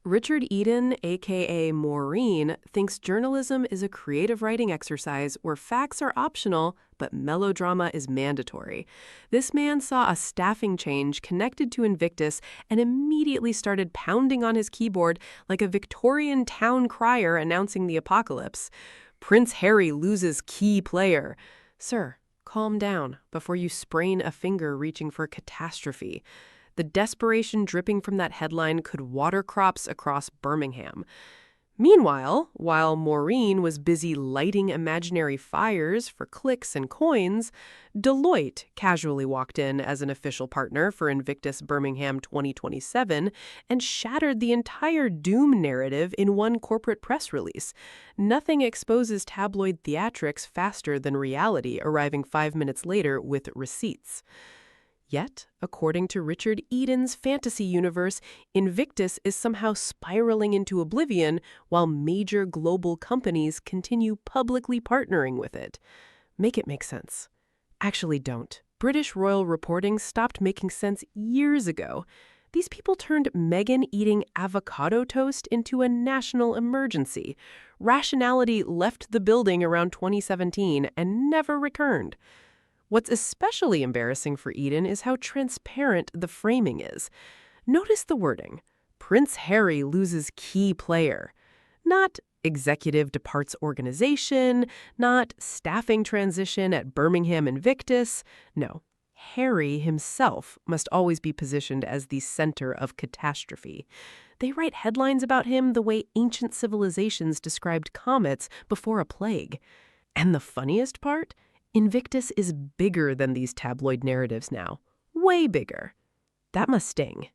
Richard Eden, aka Maureen, thinks journalism is a creative writing exercise where facts are optional, but melodrama is mandatory. This man saw a staffing change connected to Invictus and immediately started pounding on his keyboard like a Victorian town crier announcing the apocalypse. Prince Harry loses key player. Sir, calm down before you sprain a finger reaching for catastrophe. The desperation dripping from that headline could water crops across Birmingham. Meanwhile, while Maureen was busy lighting imaginary fires for clicks and coins, Deloitte casually walked in as an official partner for Invictus Birmingham 2027 and shattered the entire doom narrative in one corporate press release. Nothing exposes tabloid theatrics faster than reality arriving 5 minutes later with receipts. Yet, according to Richard Eden's fantasy universe, Invictus is somehow spiraling into oblivion while major global companies continue publicly partnering with it. Make it make sense. Actually, don't. British royal reporting stopped making sense years ago. These people turned Meghan eating avocado toast into a national emergency. Rationality left the building around 2017 and never returned. What's especially embarrassing for Eden is how transparent the framing is. Notice the wording. Prince Harry loses key player. Not executive departs organization, not staffing transition at Birmingham Invictus. No, Harry himself must always be positioned as the center of catastrophe. They write headlines about him the way ancient civilizations described comets before a plague. And the funniest part? Invictus is bigger than these tabloid narratives now. Way bigger. That must sting.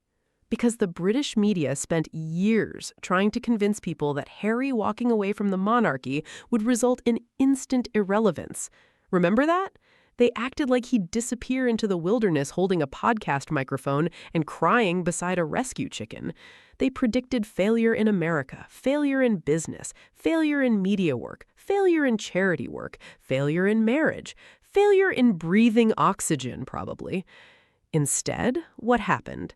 Because the British media spent years trying to convince people that Harry walking away from the monarchy would result in instant irrelevance. Remember that? They acted like he'd disappear into the wilderness holding a podcast microphone and crying beside a rescue chicken. They predicted failure in America, failure in business, failure in media work, failure in charity work, failure in marriage, failure in breathing oxygen, probably. Instead, what happened?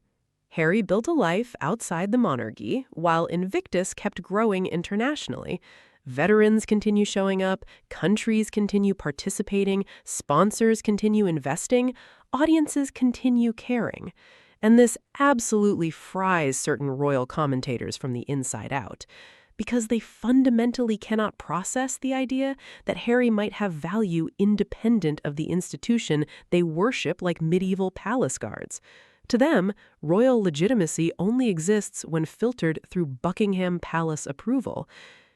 Harry built a life outside the monarchy, while Invictus kept growing internationally. Veterans continue showing up, countries continue participating, sponsors continue investing, audiences continue caring. And this absolutely fries certain royal commentators from the inside out, because they fundamentally cannot process the idea that Harry might have value independent of the institution they worship like medieval palace guards. To them, royal legitimacy only exists when filtered through Buckingham Palace approval.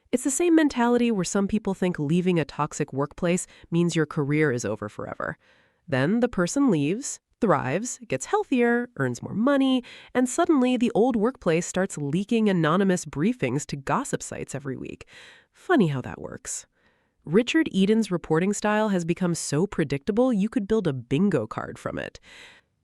It's the same mentality where some people think leaving a toxic workplace means your career is over forever. Then the person leaves, thrives, gets healthier, earns more money, and suddenly the old workplace starts leaking anonymous briefings to gossip sites every week. Funny how that works. Richard Eden's reporting style has become so predictable you could build a bingo card from it.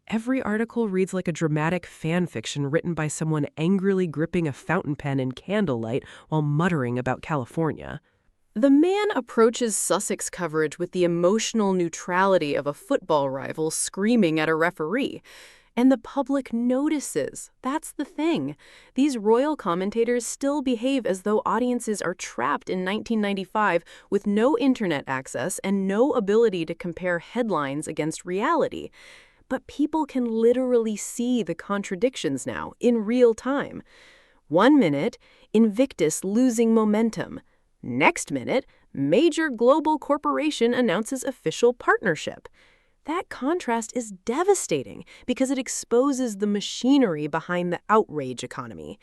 Every article reads like a dramatic fan fiction written by someone angrily gripping a fountain pen in candlelight while muttering about California. The man approaches Sussex coverage with the emotional neutrality of a football rival screaming at a referee. And the public notices. That's the thing. These royal commentators still behave as though audiences are trapped in 1995 with no internet access and no ability to compare headlines against reality. But people can literally see the contradictions now, in real time. 1 minute, Invictus losing momentum. Next minute, major global corporation announces official partnership. That contrast is devastating because it exposes the machinery behind the outrage economy.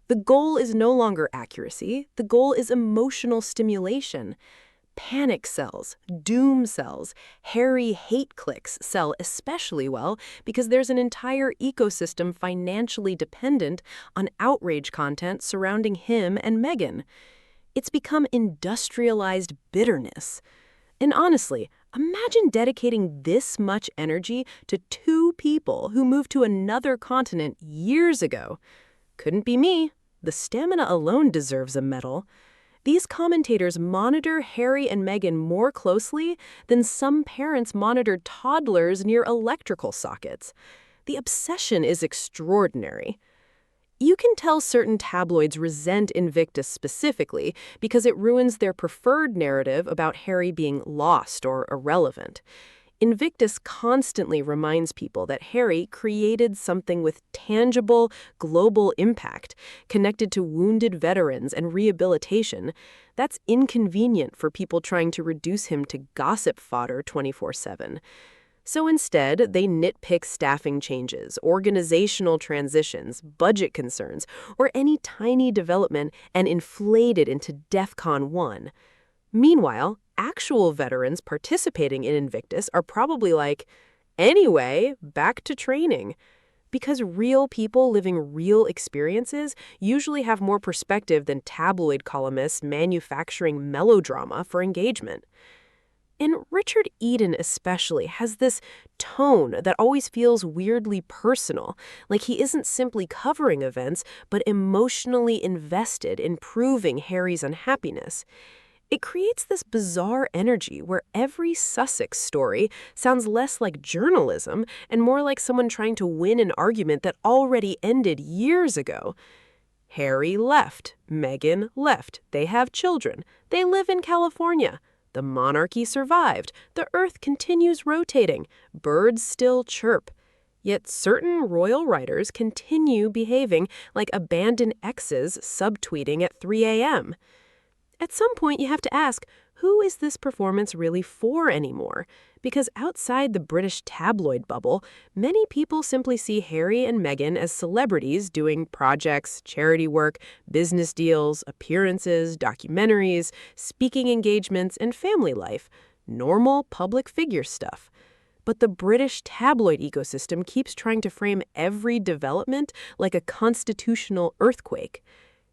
The goal is no longer accuracy. The goal is emotional stimulation. Panic sells, doom sells, Harry hate clicks sell especially well because there's an entire ecosystem financially dependent on outrage content surrounding him and Meghan. It's become industrialized bitterness. And honestly, imagine dedicating this much energy to 2 people who moved to another continent years ago. Couldn't be me. The stamina alone deserves a medal. These commentators monitor Harry and Meghan more closely than some parents monitored toddlers near electrical sockets. The obsession is extraordinary. You can tell certain tabloids resent Invictus specifically because it ruins their preferred narrative about Harry being lost or irrelevant. Invictus constantly reminds people that Harry created something with tangible, global impact, connected to wounded veterans and rehabilitation. That's inconvenient for people trying to reduce him to gossip fodder 24/7. So instead, they nitpick staffing changes, organizational transitions, budget concerns, or any tiny development and inflate it into DEFCON 1. Meanwhile, actual veterans participating in Invictus are probably like, anyway, back to training. Because real people living real experiences usually have more perspective than tabloid columnists manufacturing melodrama for engagement. And Richard Eden especially has this tone that always feels weirdly personal, like he isn't simply covering events, but emotionally invested in proving Harry's unhappiness. It creates this bizarre energy where every Sussex story sounds less like journalism and more like someone trying to win an argument that already ended years ago. Harry left. Meghan left. They have children. They live in California. The monarchy survived. The earth continues rotating. Birds still chirp. Yet certain royal writers continue behaving like abandoned exes subtweeting at 3 a.m. At some point, you have to ask, who is this performance really for anymore? Because outside the British tabloid bubble, many people simply see Harry and Meghan as celebrities doing projects, charity work, business deals, appearances, documentaries, speaking engagements, and family life. Normal public figure stuff. But the British tabloid ecosystem keeps trying to frame every development like a constitutional earthquake.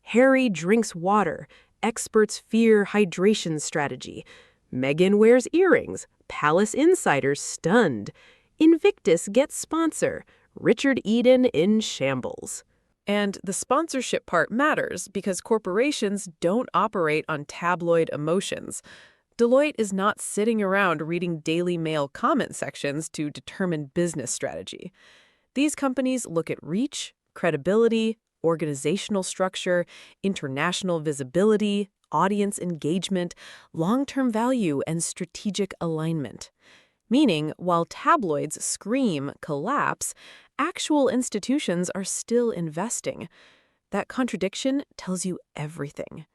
Harry drinks water. Experts fear hydration strategy. Meghan wears earrings. Palace insiders stunned. Invictus gets sponsor. Richard Eden in shambles. And the sponsorship part matters because corporations don't operate on tabloid emotions. Deloitte is not sitting around reading Daily Mail comment sections to determine business strategy. These companies look at reach, credibility, organizational structure, international visibility, audience engagement, long-term value, and strategic alignment. Meaning, while tabloids scream collapse, actual institutions are still investing. That contradiction tells you everything.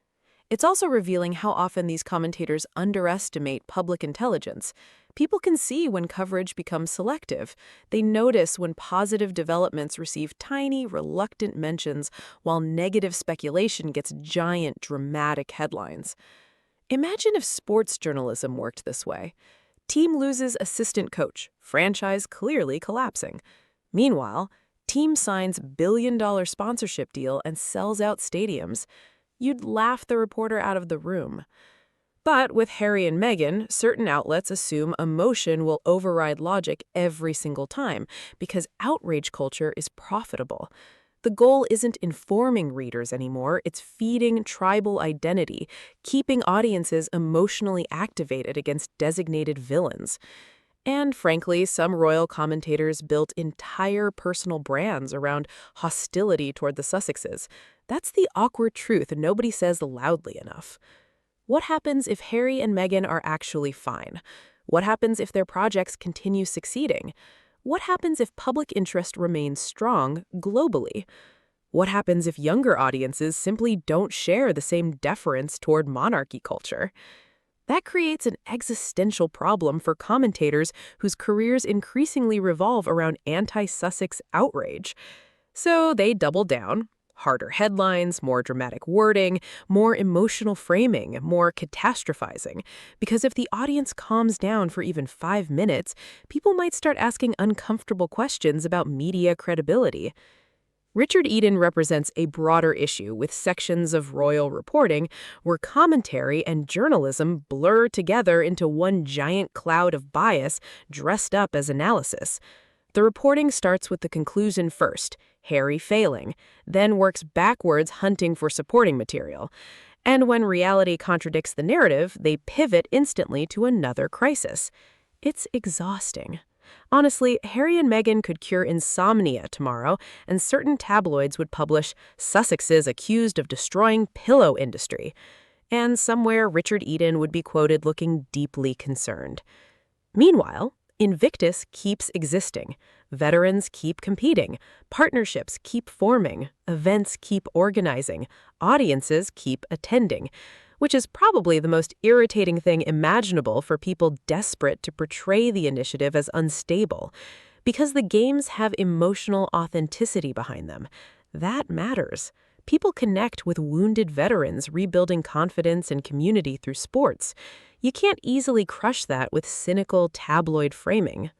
It's also revealing how often these commentators underestimate public intelligence. People can see when coverage becomes selective. They notice when positive developments receive tiny, reluctant mentions, while negative speculation gets giant, dramatic headlines. Imagine if sports journalism worked this way. Team loses assistant coach, franchise clearly collapsing. Meanwhile, team signs billion-dollar sponsorship deal and sells out stadiums. You'd laugh the reporter out of the room. But with Harry and Meghan, certain outlets assume emotion will override logic every single time because outrage culture is profitable. The goal isn't informing readers anymore, it's feeding tribal identity, keeping audiences emotionally activated against designated villains. And frankly, some royal commentators built entire personal brands around hostility toward the Sussexes. That's the awkward truth nobody says loudly enough. What happens if Harry and Meghan are actually fine? What happens if their projects continue succeeding? What happens if public interest remains strong globally? What happens if younger audiences simply don't share the same deference toward monarchy culture? That creates an existential problem for commentators whose careers increasingly revolve around anti-Sussex outrage. So they double down. Harder headlines, more dramatic wording, more emotional framing, more catastrophizing. Because if the audience calms down for even 5 minutes, people might start asking uncomfortable questions about media credibility. Richard Eden represents a broader issue with sections of royal reporting where commentary and journalism blur together into one giant cloud of bias dressed up as analysis. The reporting starts with the conclusion first, Harry failing, then works backwards hunting for supporting material. And when reality contradicts the narrative, they pivot instantly to another crisis. It's exhausting. Honestly, Harry and Meghan could cure insomnia tomorrow, and certain tabloids would publish Sussexes accused of destroying pillow industry. And somewhere Richard Eden would be quoted looking deeply concerned. Meanwhile, Invictus keeps existing. Veterans keep competing. Partnerships keep forming. Events keep organizing. Audiences keep attending. Which is probably the most irritating thing imaginable for people desperate to portray the initiative as unstable. Because the games have emotional authenticity behind them. That matters. People connect with wounded veterans rebuilding confidence and community through sports. You can't easily crush that with cynical tabloid framing.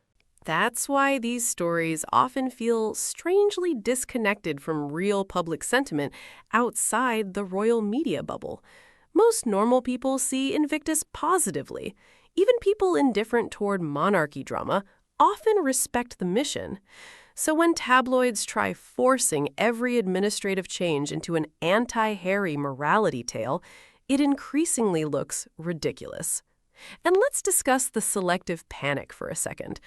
That's why these stories often feel strangely disconnected from real public sentiment outside the royal media bubble. Most normal people see Invictus positively. Even people indifferent toward monarchy drama often respect the mission. So when tabloids try forcing every administrative change into an anti-Harry morality tale, it increasingly looks ridiculous. And let's discuss the selective panic for a second.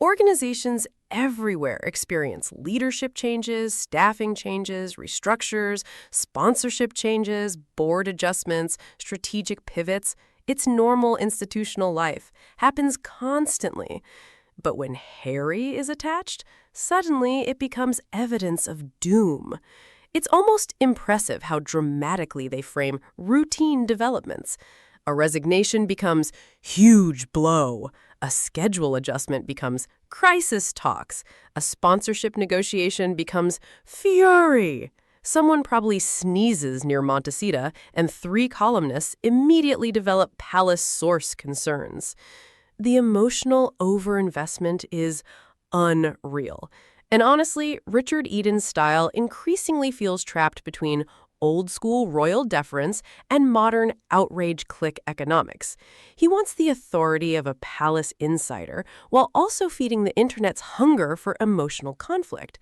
Organizations everywhere experience leadership changes, staffing changes, restructures, sponsorship changes, board adjustments, strategic pivots. It's normal institutional life, happens constantly. But when Harry is attached, suddenly it becomes evidence of doom. It's almost impressive how dramatically they frame routine developments. A resignation becomes huge blow. A schedule adjustment becomes crisis talks. A sponsorship negotiation becomes fury. Someone probably sneezes near Montecito, and 3 columnists immediately develop palace source concerns. The emotional overinvestment is unreal. And honestly, Richard Eden's style increasingly feels trapped between old-school royal deference and modern outrage clique economics. He wants the authority of a palace insider while also feeding the internet's hunger for emotional conflict.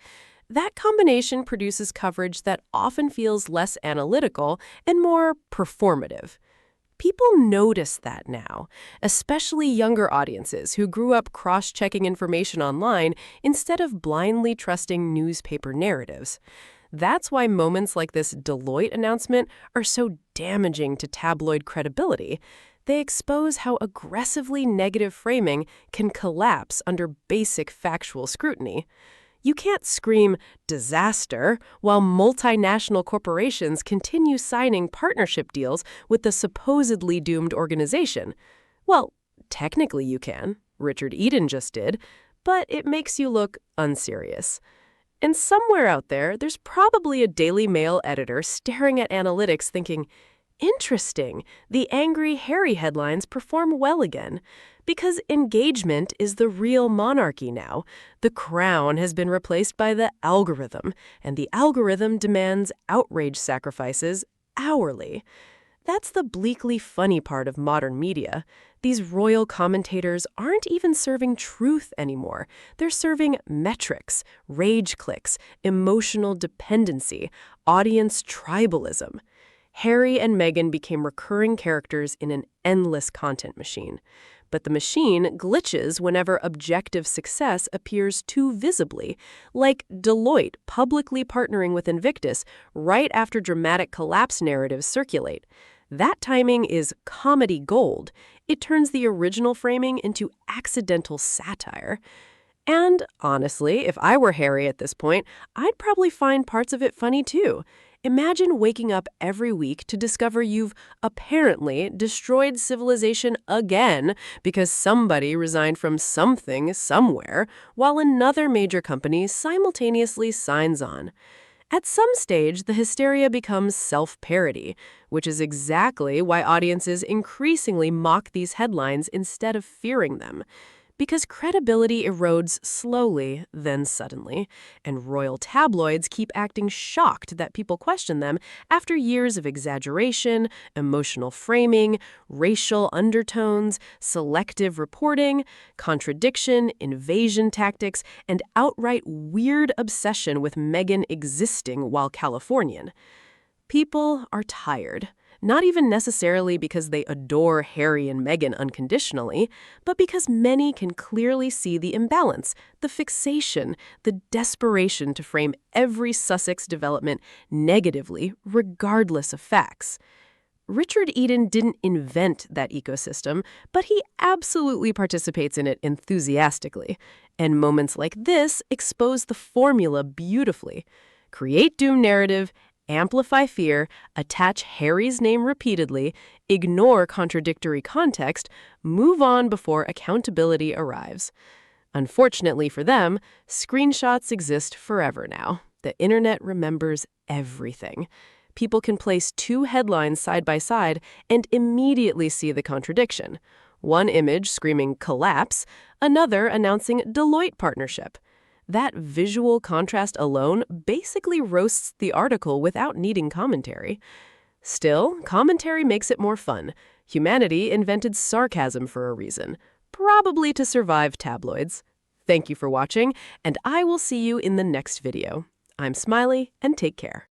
That combination produces coverage that often feels less analytical and more performative. People notice that now, especially younger audiences who grew up cross-checking information online instead of blindly trusting newspaper narratives. That's why moments like this Deloitte announcement are so damaging to tabloid credibility. They expose how aggressively negative framing can collapse under basic factual scrutiny. You can't scream disaster while multinational corporations continue signing partnership deals with the supposedly doomed organization. Well, technically you can. Richard Eden just did. But it makes you look unserious. And somewhere out there, there's probably a Daily Mail editor staring at analytics thinking, interesting, the angry Harry headlines perform well again. Because engagement is the real monarchy now. The crown has been replaced by the algorithm, and the algorithm demands outrage sacrifices hourly. That's the bleakly funny part of modern media. These royal commentators aren't even serving truth anymore. They're serving metrics, rage clicks, emotional dependency, audience tribalism. Harry and Meghan became recurring characters in an endless content machine. But the machine glitches whenever objective success appears too visibly, like Deloitte publicly partnering with Invictus right after dramatic collapse narratives circulate. That timing is comedy gold. It turns the original framing into accidental satire. And honestly, if I were Harry at this point, I'd probably find parts of it funny too. Imagine waking up every week to discover you've apparently destroyed civilization again because somebody resigned from something somewhere while another major company simultaneously signs on. At some stage, the hysteria becomes self-parody, which is exactly why audiences increasingly mock these headlines instead of fearing them. Because credibility erodes slowly, then suddenly, and royal tabloids keep acting shocked that people question them after years of exaggeration, emotional framing, racial undertones, selective reporting, contradiction, invasion tactics, and outright weird obsession with Meghan existing while Californian. People are tired. not even necessarily because they adore Harry and Meghan unconditionally, but because many can clearly see the imbalance, the fixation, the desperation to frame every Sussex development negatively, regardless of facts. Richard Eden didn't invent that ecosystem, but he absolutely participates in it enthusiastically. And moments like this expose the formula beautifully. Create doom narrative, amplify fear, attach Harry's name repeatedly, ignore contradictory context, move on before accountability arrives. Unfortunately for them, screenshots exist forever now. The internet remembers everything. People can place two headlines side by side and immediately see the contradiction. One image screaming collapse, another announcing Deloitte partnership. That visual contrast alone basically roasts the article without needing commentary. Still, commentary makes it more fun. Humanity invented sarcasm for a reason, probably to survive tabloids. Thank you for watching, and I will see you in the next video. I'm Smiley, and take care.